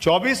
24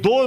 2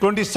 22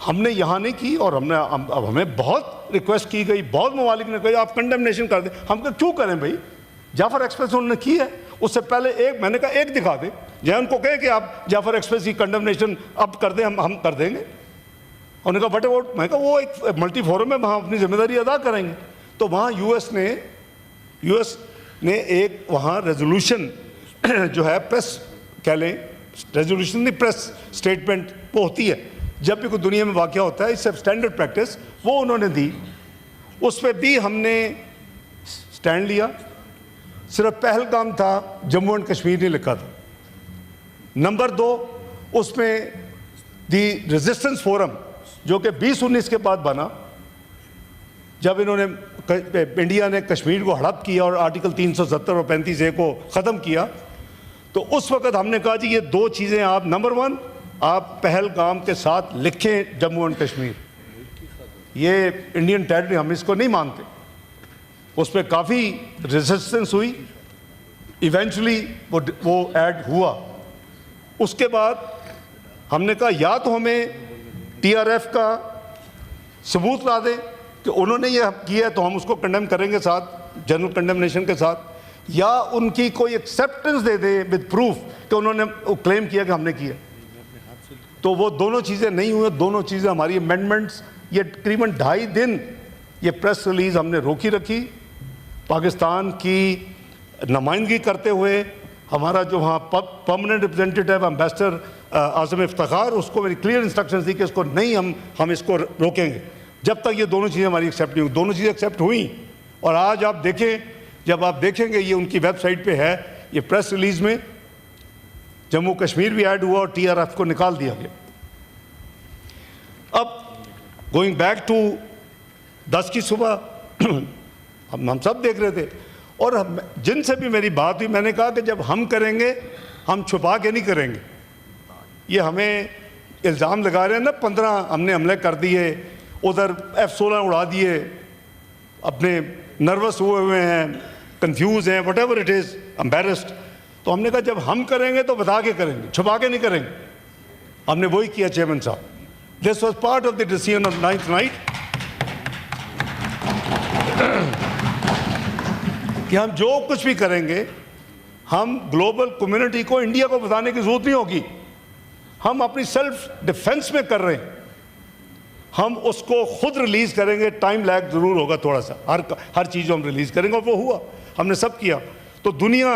ہم نے یہاں نہیں کی, اور اب ہمیں بہت ریکویسٹ کی گئی, بہت ممالک نے کہا آپ کنڈمنیشن کر دیں. ہم کہا کیوں کریں بھائی, جعفر ایکسپریس انہوں نے کی ہے, اس سے پہلے میں نے کہا ایک دکھا دیں, جہاں ان کو کہیں کہ آپ جعفر ایکسپریس کی کنڈمنیشن اب کر دیں, ہم کر دیں گے. انہوں نے کہا بٹ اباؤٹ, میں نے کہا وہ ایک ملٹی فورم ہے, وہاں اپنی ذمہ داری ادا کریں گے. تو وہاں یو ایس نے ایک وہاں ریزولوشن جو ہے پریس کہہ لیں, ریزولوشن نہیں پریس اسٹیٹمنٹ وہ ہوتی ہے جب بھی کوئی دنیا میں واقعہ ہوتا ہے, اس سے اسٹینڈرڈ پریکٹس, وہ انہوں نے دی. اس پہ بھی ہم نے سٹینڈ لیا. صرف پہلگام تھا, جموں اینڈ کشمیر نہیں لکھا تھا. نمبر 2, اس میں دی ریزسٹنس فورم جو کہ 2019 کے بعد بنا, جب انہوں نے انڈیا نے کشمیر کو ہڑپ کیا اور آرٹیکل 370 اور 35A کو ختم کیا, تو اس وقت ہم نے کہا جی یہ 2 چیزیں آپ, نمبر 1 آپ پہلگام کے ساتھ لکھیں جموں اینڈ کشمیر, یہ انڈین ٹیریٹری, ہم اس کو نہیں مانتے. اس پہ کافی ریزسٹنس ہوئی, ایونچولی وہ ایڈ ہوا. اس کے بعد ہم نے کہا یا تو ہمیں TRF کا ثبوت لا دیں کہ انہوں نے یہ کیا ہے تو ہم اس کو کنڈیم کریں گے ساتھ جنرل کنڈمنیشن کے ساتھ, یا ان کی کوئی ایکسیپٹنس دے دیں ود پروف کہ انہوں نے کلیم کیا کہ ہم نے کیا. تو وہ دونوں چیزیں نہیں ہوئیں. دونوں چیزیں ہماری امینڈمنٹس, یہ تقریباً 2.5 دن یہ پریس ریلیز ہم نے روکی رکھی. پاکستان کی نمائندگی کرتے ہوئے ہمارا جو وہاں پرماننٹ ریپرزینٹیٹیو ایمبیسڈر اعظم افتخار, اس کو میری کلیئر انسٹرکشنز دی کہ اس کو نہیں, ہم اس کو روکیں گے جب تک یہ دونوں چیزیں ہماری ایکسیپٹ نہیں ہوئی. دونوں چیزیں ایکسیپٹ ہوئیں, اور آج آپ دیکھیں, جب آپ دیکھیں گے یہ ان کی ویب سائٹ پہ ہے, یہ پریس ریلیز میں جموں کشمیر بھی ایڈ ہوا اور TRF کو نکال دیا گیا. اب گوئنگ بیک ٹو 10 کی صبح ہم سب دیکھ رہے تھے, اور جن سے بھی میری بات ہوئی میں نے کہا کہ جب ہم کریں گے ہم چھپا کے نہیں کریں گے. یہ ہمیں الزام لگا رہے ہیں نا 15 ہم نے حملے کر دیے, ادھر F-16 اڑا دیے, اپنے نروس ہوئے ہیں, کنفیوز ہیں, what ever it is, embarrassed. تو ہم نے کہا جب ہم کریں گے تو بتا کے کریں گے, چھپا کے نہیں کریں گے. ہم نے وہی کیا چیئرمین صاحب. This was part of the decision of 9th night کہ ہم جو کچھ بھی کریں گے ہم گلوبل کمیونٹی کو, انڈیا کو بتانے کی ضرورت نہیں ہوگی. ہم اپنی سیلف ڈیفنس میں کر رہے ہیں, ہم اس کو خود ریلیز کریں گے. ٹائم لیگ ضرور ہوگا تھوڑا سا, ہر چیز جو ہم ریلیز کریں گے, اور وہ ہوا, ہم نے سب کیا. تو دنیا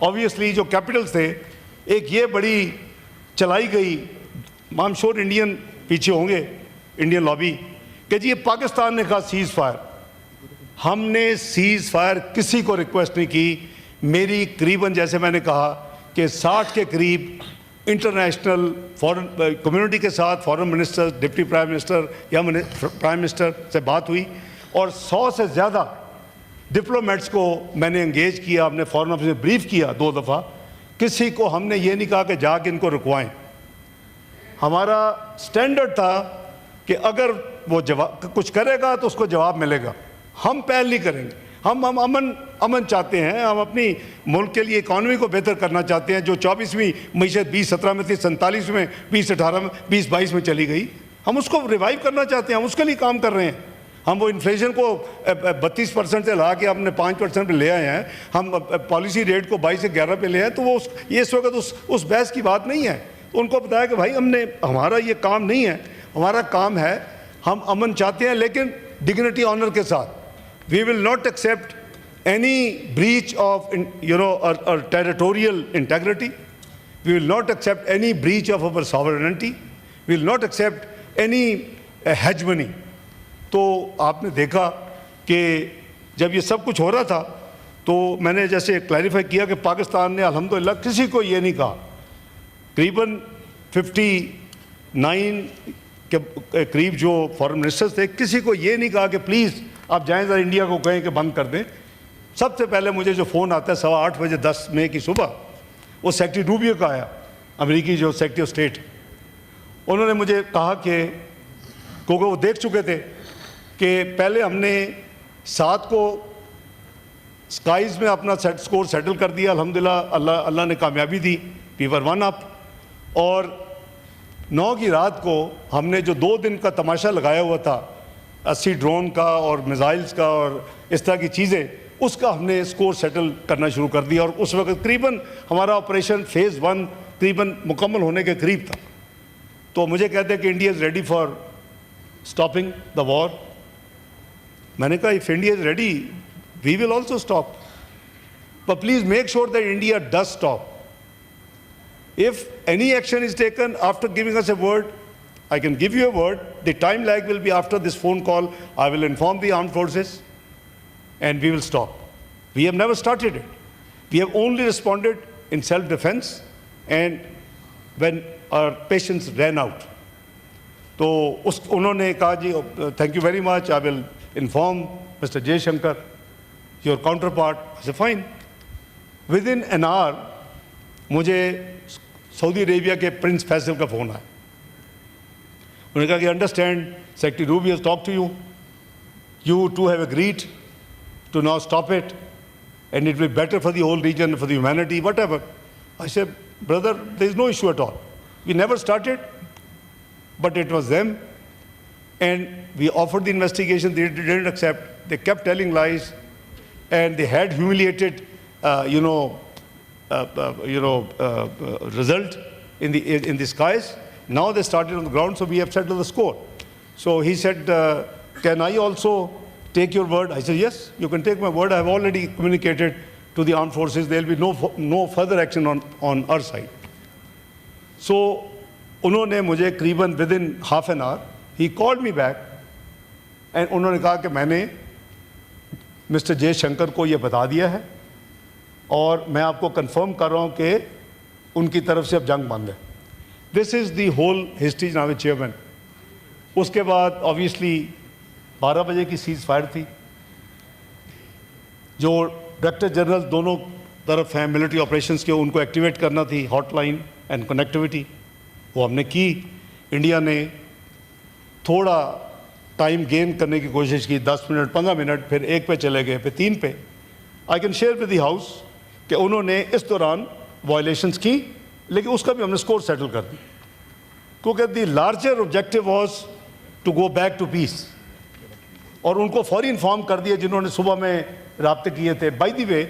آبویسلی جو کیپٹلز تھے, ایک یہ بڑی چلائی گئی, I'm sure انڈین پیچھے ہوں گے, انڈین لابی, کہ جی یہ پاکستان نے کہا سیز فائر. ہم نے سیز فائر کسی کو ریکویسٹ نہیں کی. میری قریباً جیسے میں نے کہا کہ 60 کے قریب انٹرنیشنل فورن کمیونٹی کے ساتھ, فورن منسٹر, ڈپٹی پرائم منسٹر یا پرائم منسٹر سے بات ہوئی, اور 100 سے زیادہ ڈپلومیٹس کو میں نے انگیج کیا. ہم نے فورن آفس میں بریف کیا 2 دفعہ. کسی کو ہم نے یہ نہیں کہا کہ جا کے ان کو رکوائیں. ہمارا سٹینڈرڈ تھا کہ اگر وہ کچھ کرے گا تو اس کو جواب ملے گا. ہم پہل نہیں کریں گے. ہم امن چاہتے ہیں, ہم اپنی ملک کے لیے اکانومی کو بہتر کرنا چاہتے ہیں. جو 24ویں معیشت 2017 میں تھی, 47 میں, 2018 میں, 2022 میں چلی گئی, ہم اس کو ریوائیو کرنا چاہتے ہیں. ہم اس کے لیے کام کر رہے ہیں. ہم وہ انفلیشن کو 32% سے لا کے ہم نے 5% پہ لے آئے ہیں. ہم پالیسی ریٹ کو 22 سے 11 پہ لے آئے. تو وہ یہ اس وقت اس بحث کی بات نہیں ہے. ان کو بتایا کہ بھائی ہمارا یہ کام نہیں ہے, ہمارا کام ہے, ہم امن چاہتے ہیں لیکن ڈگنیٹی آنر کے ساتھ. We will not accept any breach of our territorial integrity. We will not accept any breach of our sovereignty. We will not accept any hegemony. تو آپ نے دیکھا کہ جب یہ سب کچھ ہو رہا تھا تو میں نے جیسے کلیریفائی کیا کہ پاکستان نے الحمدللہ کسی کو یہ نہیں کہا. قریباً 59 کے قریب جو فارن منسٹرز تھے, کسی کو یہ نہیں کہا کہ پلیز آپ جائیں ذرا انڈیا کو کہیں کہ بند کر دیں. سب سے پہلے مجھے جو فون آتا ہے 8:15 بجے 10 مئی کی صبح, وہ سیکرٹری روبیو کا آیا, امریکی جو سیکرٹری آف اسٹیٹ. انہوں نے مجھے کہا کہ کیونکہ وہ دیکھ چکے تھے کہ پہلے ہم نے 7 کو اسکائز میں اپنا اسکور سیٹل کر دیا الحمدللہ, اللہ نے کامیابی دی, we were 1 up. اور 9 کی رات کو ہم نے جو 2 دن کا تماشا لگایا ہوا تھا 80 ڈرون کا اور میزائلز کا اور اس طرح کی چیزیں، اس کا ہم نے سکور سیٹل کرنا شروع کر دیا، اور اس وقت قریباً ہمارا آپریشن فیز 1 قریباً مکمل ہونے کے قریب تھا۔ تو مجھے کہتے ہیں کہ India is ready for stopping the war. میں نے کہا if India is ready we will also stop, but please make sure that India does stop. If any action is taken after giving us a word, I can give you a word. The time lag will be after this phone call. I will inform the armed forces and we will stop. We have never started it. We have only responded in self-defense and when our patients ran out. تو انہوں نے کہا جی thank you very much, I will inform Mr. Jay Shankar, your counterpart. I said fine. Within an hour مجھے سعودی عربیہ کے prince Faisal کا phone آیا۔ انہوں نے کہا کہ understand secretary Rubio has talk to you, you to have agreed to now stop it and it will be better for the whole region, for the humanity, whatever. I said brother there is no issue at all, we never started but it was them and we offered the investigation, they didn't accept, they kept telling lies and they had humiliated result in the skies. Now they started on the ground, so we have settled the score. So he said, can I also take your word? I said, yes, you can take my word. I have already communicated to the armed forces. There will be no further action on our side. So انہوں نے مجھے قریباً within half an hour, he called me back and انہوں نے کہا کہ میں نے مسٹر جے شنکر کو یہ بتا دیا ہے اور میں آپ کو کنفرم کر رہا ہوں کہ ان کی طرف سے اب جنگ بند ہے۔ دس از دی ہول ہسٹری جناب چیئرمین۔ اس کے بعد آبویسلی 12 بجے کی سیز فائر تھی، جو ڈائریکٹر جنرل دونوں طرف ہیں ملٹری آپریشنز کے، ان کو ایکٹیویٹ کرنا تھی ہاٹ لائن اینڈ کنیکٹیوٹی، وہ ہم نے کی۔ انڈیا نے تھوڑا ٹائم گین کرنے کی کوشش کی، 10 منٹ 15 منٹ، پھر 1 پہ چلے گئے، پھر 3 پہ۔ I can share with the house کہ انہوں نے اس دوران وائلیشنس کی، لیکن اس کا بھی ہم نے اسکور سیٹل کر دی، کیونکہ the larger objective was to go back to peace, اور ان کو فوری انفارم کر دیا جنہوں نے صبح میں رابطے کیے تھے۔ By the way